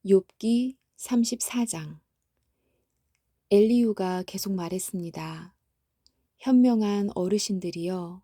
욥기 34장. 엘리후가 계속 말했습니다. 현명한 어르신들이여,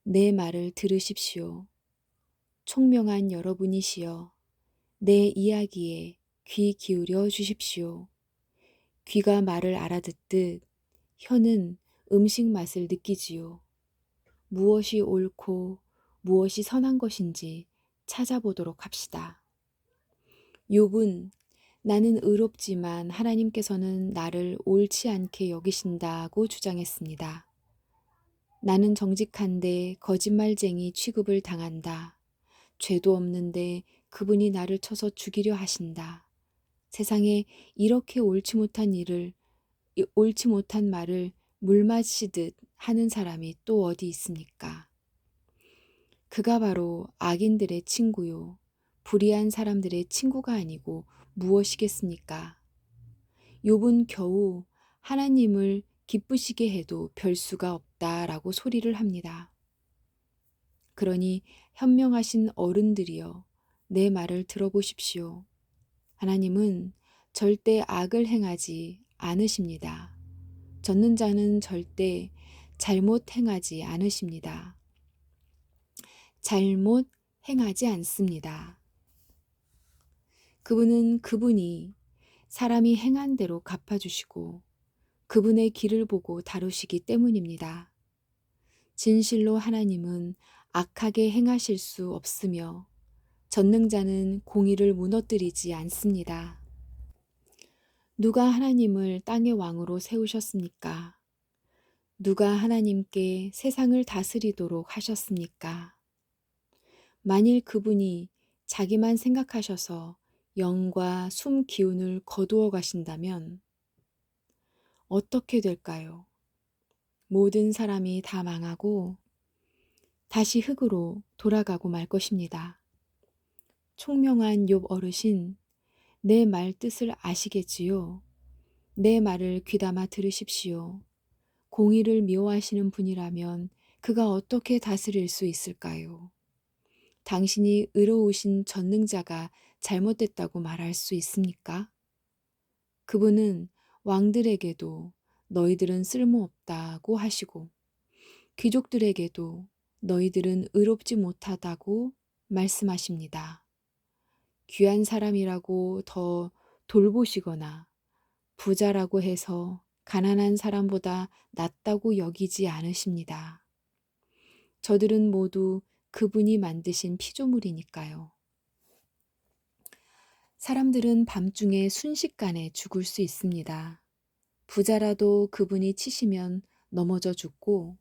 내 말을 들으십시오. 총명한 여러분이시여, 내 이야기에 귀 기울여 주십시오. 귀가 말을 알아듣듯 혀는 음식 맛을 느끼지요. 무엇이 옳고 무엇이 선한 것인지 찾아보도록 합시다. 욥은 나는 의롭지만 하나님께서는 나를 옳지 않게 여기신다고 주장했습니다. 나는 정직한데 거짓말쟁이 취급을 당한다. 죄도 없는데 그분이 나를 쳐서 죽이려 하신다. 세상에 이렇게 옳지 못한 말을 물 마시듯 하는 사람이 또 어디 있습니까? 그가 바로 악인들의 친구요. 불의한 사람들의 친구가 아니고 무엇이겠습니까? 욥은 겨우 하나님을 기쁘시게 해도 별 수가 없다라고 소리를 합니다. 그러니 현명하신 어른들이여, 내 말을 들어보십시오. 하나님은 절대 악을 행하지 않으십니다. 젖는 자는 절대 잘못 행하지 않으십니다. 잘못 행하지 않습니다. 그분이 사람이 행한 대로 갚아주시고 그분의 길을 보고 다루시기 때문입니다. 진실로 하나님은 악하게 행하실 수 없으며 전능자는 공의를 무너뜨리지 않습니다. 누가 하나님을 땅의 왕으로 세우셨습니까? 누가 하나님께 세상을 다스리도록 하셨습니까? 만일 그분이 자기만 생각하셔서 영과 숨 기운을 거두어 가신다면 어떻게 될까요? 모든 사람이 다 망하고 다시 흙으로 돌아가고 말 것입니다. 총명한 욥 어르신, 내 말 뜻을 아시겠지요? 내 말을 귀담아 들으십시오. 공의를 미워하시는 분이라면 그가 어떻게 다스릴 수 있을까요? 당신이 의로우신 전능자가 잘못됐다고 말할 수 있습니까? 그분은 왕들에게도 너희들은 쓸모없다고 하시고 귀족들에게도 너희들은 의롭지 못하다고 말씀하십니다. 귀한 사람이라고 더 돌보시거나 부자라고 해서 가난한 사람보다 낫다고 여기지 않으십니다. 저들은 모두 그분이 만드신 피조물이니까요. 사람들은 밤중에 순식간에 죽을 수 있습니다. 부자라도 그분이 치시면 넘어져 죽고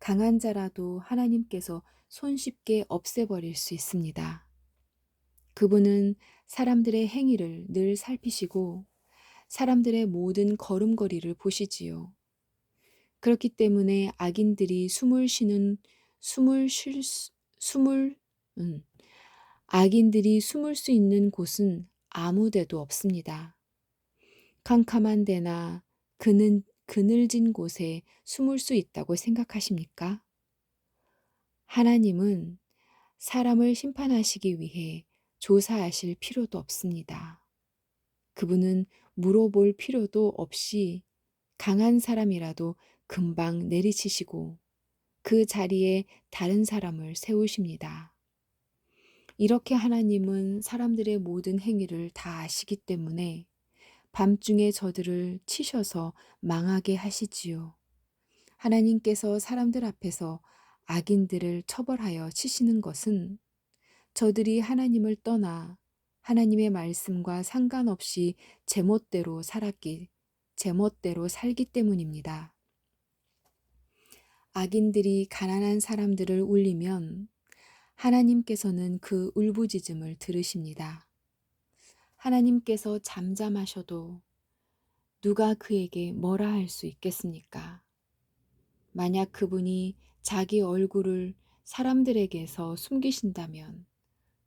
강한 자라도 하나님께서 손쉽게 없애버릴 수 있습니다. 그분은 사람들의 행위를 늘 살피시고 사람들의 모든 걸음걸이를 보시지요. 그렇기 때문에 악인들이 숨을 수 있는 곳은 아무 데도 없습니다. 캄캄한 데나 그늘진 곳에 숨을 수 있다고 생각하십니까? 하나님은 사람을 심판하시기 위해 조사하실 필요도 없습니다. 그분은 물어볼 필요도 없이 강한 사람이라도 금방 내리치시고 그 자리에 다른 사람을 세우십니다. 이렇게 하나님은 사람들의 모든 행위를 다 아시기 때문에 밤중에 저들을 치셔서 망하게 하시지요. 하나님께서 사람들 앞에서 악인들을 처벌하여 치시는 것은 저들이 하나님을 떠나 하나님의 말씀과 상관없이 제멋대로 살기 때문입니다. 악인들이 가난한 사람들을 울리면 하나님께서는 그 울부짖음을 들으십니다. 하나님께서 잠잠하셔도 누가 그에게 뭐라 할 수 있겠습니까? 만약 그분이 자기 얼굴을 사람들에게서 숨기신다면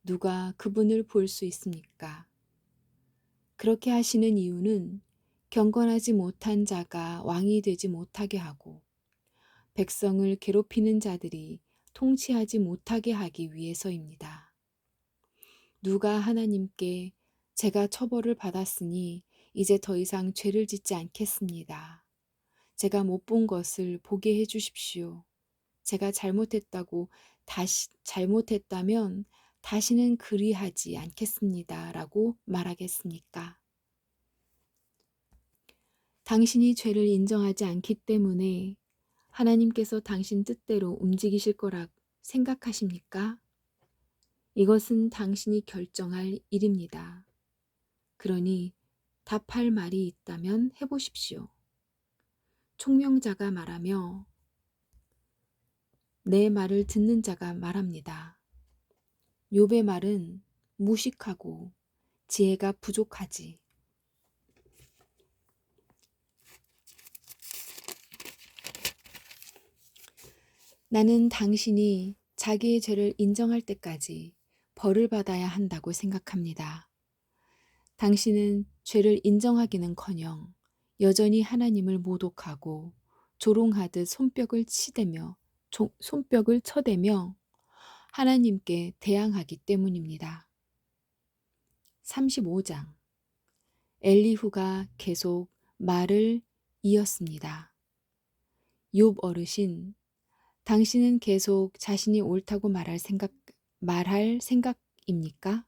누가 그분을 볼 수 있습니까? 그렇게 하시는 이유는 경건하지 못한 자가 왕이 되지 못하게 하고 백성을 괴롭히는 자들이 통치하지 못하게 하기 위해서입니다. 누가 하나님께 제가 처벌을 받았으니 이제 더 이상 죄를 짓지 않겠습니다. 제가 못 본 것을 보게 해 주십시오. 제가 잘못했다면 다시는 그리하지 않겠습니다. 라고 말하겠습니까? 당신이 죄를 인정하지 않기 때문에 하나님께서 당신 뜻대로 움직이실 거라 생각하십니까? 이것은 당신이 결정할 일입니다. 그러니 답할 말이 있다면 해보십시오. 총명자가 말하며 내 말을 듣는 자가 말합니다. 욥의 말은 무식하고 지혜가 부족하지. 나는 당신이 자기의 죄를 인정할 때까지 벌을 받아야 한다고 생각합니다. 당신은 죄를 인정하기는커녕 여전히 하나님을 모독하고 조롱하듯 손뼉을 쳐대며 하나님께 대항하기 때문입니다. 35장. 엘리후가 계속 말을 이었습니다. 욥 어르신, 당신은 계속 자신이 옳다고 말할 생각입니까?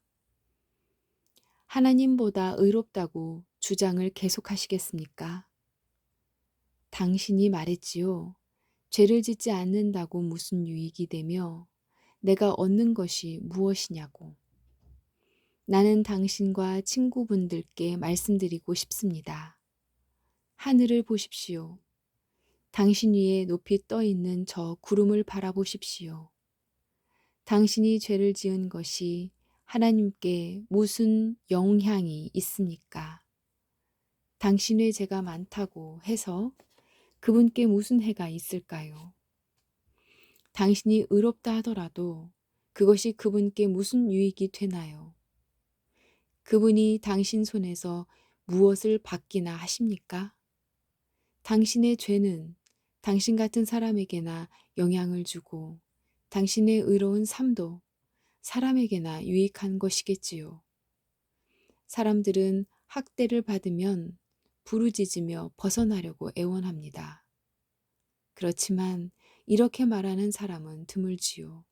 하나님보다 의롭다고 주장을 계속하시겠습니까? 당신이 말했지요. 죄를 짓지 않는다고 무슨 유익이 되며 내가 얻는 것이 무엇이냐고. 나는 당신과 친구분들께 말씀드리고 싶습니다. 하늘을 보십시오. 당신 위에 높이 떠 있는 저 구름을 바라보십시오. 당신이 죄를 지은 것이 하나님께 무슨 영향이 있습니까? 당신의 죄가 많다고 해서 그분께 무슨 해가 있을까요? 당신이 의롭다 하더라도 그것이 그분께 무슨 유익이 되나요? 그분이 당신 손에서 무엇을 받기나 하십니까? 당신의 죄는 당신 같은 사람에게나 영향을 주고 당신의 의로운 삶도 사람에게나 유익한 것이겠지요. 사람들은 학대를 받으면 부르짖으며 벗어나려고 애원합니다. 그렇지만 이렇게 말하는 사람은 드물지요.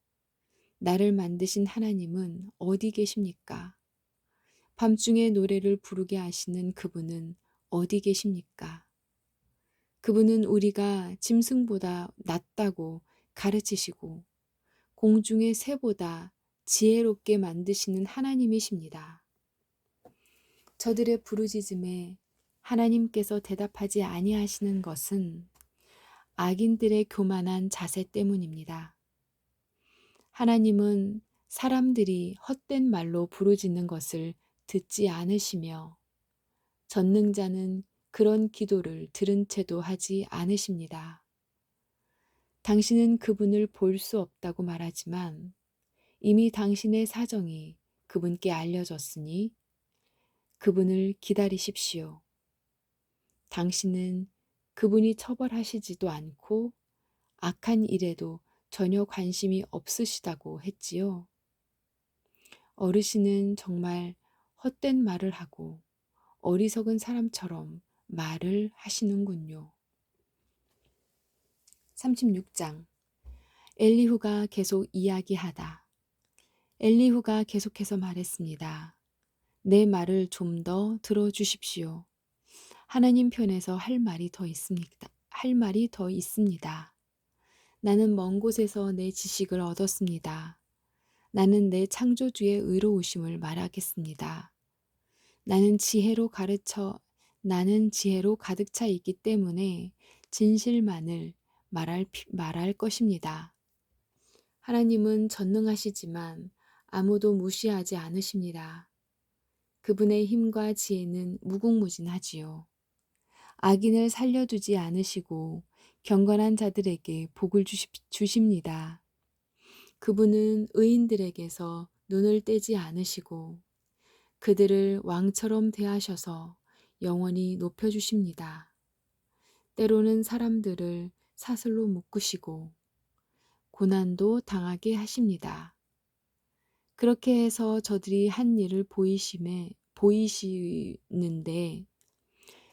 나를 만드신 하나님은 어디 계십니까? 밤중에 노래를 부르게 하시는 그분은 어디 계십니까? 그분은 우리가 짐승보다 낫다고 가르치시고 공중의 새보다 지혜롭게 만드시는 하나님이십니다. 저들의 부르짖음에 하나님께서 대답하지 아니하시는 것은 악인들의 교만한 자세 때문입니다. 하나님은 사람들이 헛된 말로 부르짖는 것을 듣지 않으시며 전능자는 그런 기도를 들은 채도 하지 않으십니다. 당신은 그분을 볼 수 없다고 말하지만 이미 당신의 사정이 그분께 알려졌으니 그분을 기다리십시오. 당신은 그분이 처벌하시지도 않고 악한 일에도 전혀 관심이 없으시다고 했지요. 어르신은 정말 헛된 말을 하고 어리석은 사람처럼 말을 하시는군요. 36장. 엘리후가 계속 이야기하다. 엘리후가 계속해서 말했습니다. 내 말을 좀 더 들어주십시오. 하나님 편에서 할 말이 더 있습니다. 나는 먼 곳에서 내 지식을 얻었습니다. 나는 내 창조주의 의로우심을 말하겠습니다. 나는 지혜로 가득 차 있기 때문에 진실만을 말할 것입니다. 하나님은 전능하시지만 아무도 무시하지 않으십니다. 그분의 힘과 지혜는 무궁무진하지요. 악인을 살려두지 않으시고 경건한 자들에게 복을 주십니다. 그분은 의인들에게서 눈을 떼지 않으시고 그들을 왕처럼 대하셔서 영원히 높여주십니다. 때로는 사람들을 사슬로 묶으시고 고난도 당하게 하십니다. 그렇게 해서 저들이 한 일을 보이시는데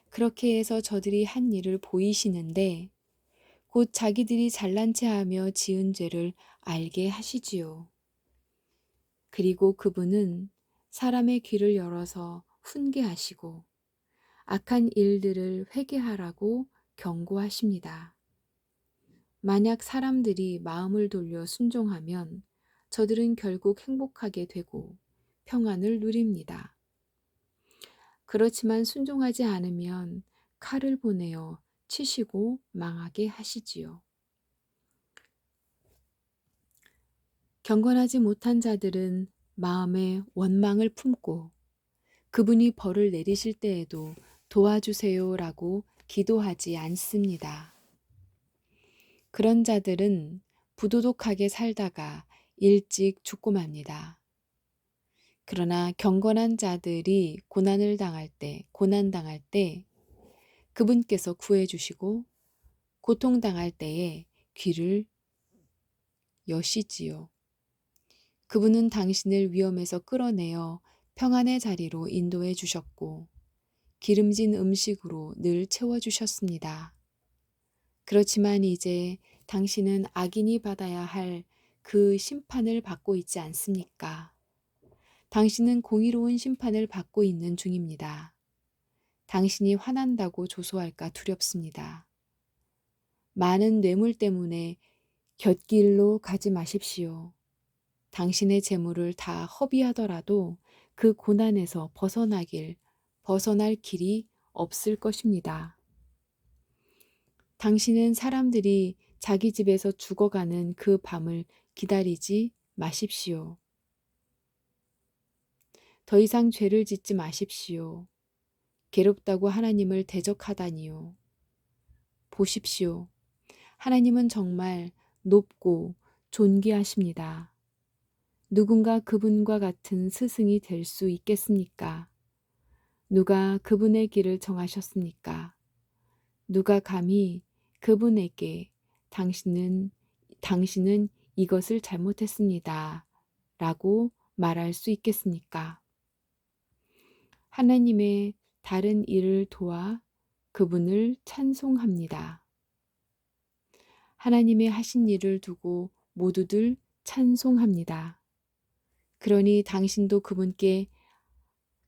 그렇게 해서 저들이 한 일을 보이시는데 곧 자기들이 잘난 체하며 지은 죄를 알게 하시지요. 그리고 그분은 사람의 귀를 열어서 훈계하시고 악한 일들을 회개하라고 경고하십니다. 만약 사람들이 마음을 돌려 순종하면 저들은 결국 행복하게 되고 평안을 누립니다. 그렇지만 순종하지 않으면 칼을 보내어 치시고 망하게 하시지요. 경건하지 못한 자들은 마음에 원망을 품고 그분이 벌을 내리실 때에도 도와주세요라고 기도하지 않습니다. 그런 자들은 부도덕하게 살다가 일찍 죽고 맙니다. 그러나 경건한 자들이 고난 당할 때 그분께서 구해주시고 고통당할 때에 귀를 여시지요. 그분은 당신을 위험에서 끌어내어 평안의 자리로 인도해 주셨고 기름진 음식으로 늘 채워주셨습니다. 그렇지만 이제 당신은 악인이 받아야 할 그 심판을 받고 있지 않습니까? 당신은 공의로운 심판을 받고 있는 중입니다. 당신이 화난다고 조소할까 두렵습니다. 많은 뇌물 때문에 곁길로 가지 마십시오. 당신의 재물을 다 허비하더라도 그 고난에서 벗어날 길이 없을 것입니다. 당신은 사람들이 자기 집에서 죽어가는 그 밤을 기다리지 마십시오. 더 이상 죄를 짓지 마십시오. 괴롭다고 하나님을 대적하다니요. 보십시오. 하나님은 정말 높고 존귀하십니다. 누군가 그분과 같은 스승이 될 수 있겠습니까? 누가 그분의 길을 정하셨습니까? 누가 감히 그분에게 당신은 이것을 잘못했습니다. 라고 말할 수 있겠습니까? 하나님의 다른 일을 도와 그분을 찬송합니다. 하나님의 하신 일을 두고 모두들 찬송합니다. 그러니 당신도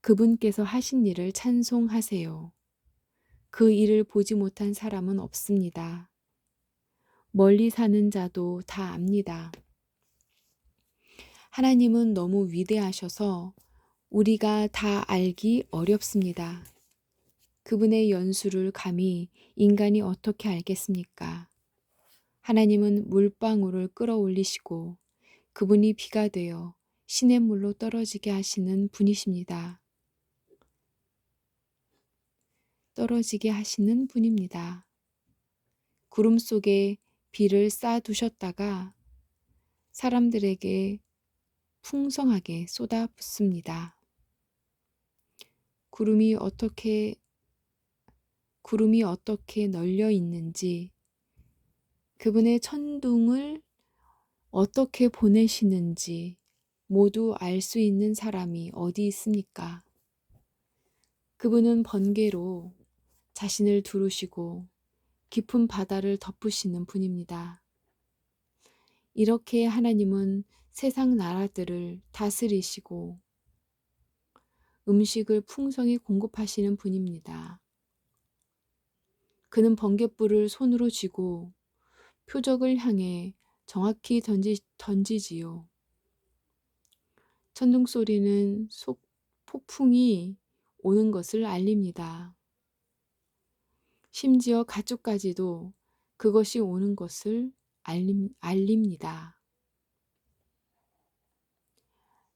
그분께서 하신 일을 찬송하세요. 그 일을 보지 못한 사람은 없습니다. 멀리 사는 자도 다 압니다. 하나님은 너무 위대하셔서 우리가 다 알기 어렵습니다. 그분의 연수를 감히 인간이 어떻게 알겠습니까? 하나님은 물방울을 끌어올리시고 그분이 비가 되어 시냇물로 떨어지게 하시는 분이십니다. 떨어지게 하시는 분입니다. 구름 속에 비를 쌓아두셨다가 사람들에게 풍성하게 쏟아붓습니다. 구름이 어떻게 널려 있는지, 그분의 천둥을 어떻게 보내시는지 모두 알 수 있는 사람이 어디 있습니까? 그분은 번개로 자신을 두르시고 깊은 바다를 덮으시는 분입니다. 이렇게 하나님은 세상 나라들을 다스리시고 음식을 풍성히 공급하시는 분입니다. 그는 번갯불을 손으로 쥐고 표적을 향해 정확히 던지지요. 천둥 소리는 폭풍이 오는 것을 알립니다. 심지어 가축까지도 그것이 오는 것을 알립니다.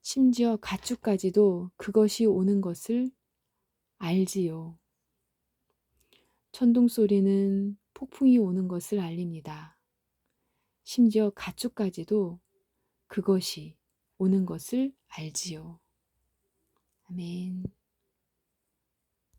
심지어 가축까지도 그것이 오는 것을 알지요. 천둥 소리는 폭풍이 오는 것을 알립니다. 심지어 가축까지도 그것이 오는 것을 알지요. 아멘.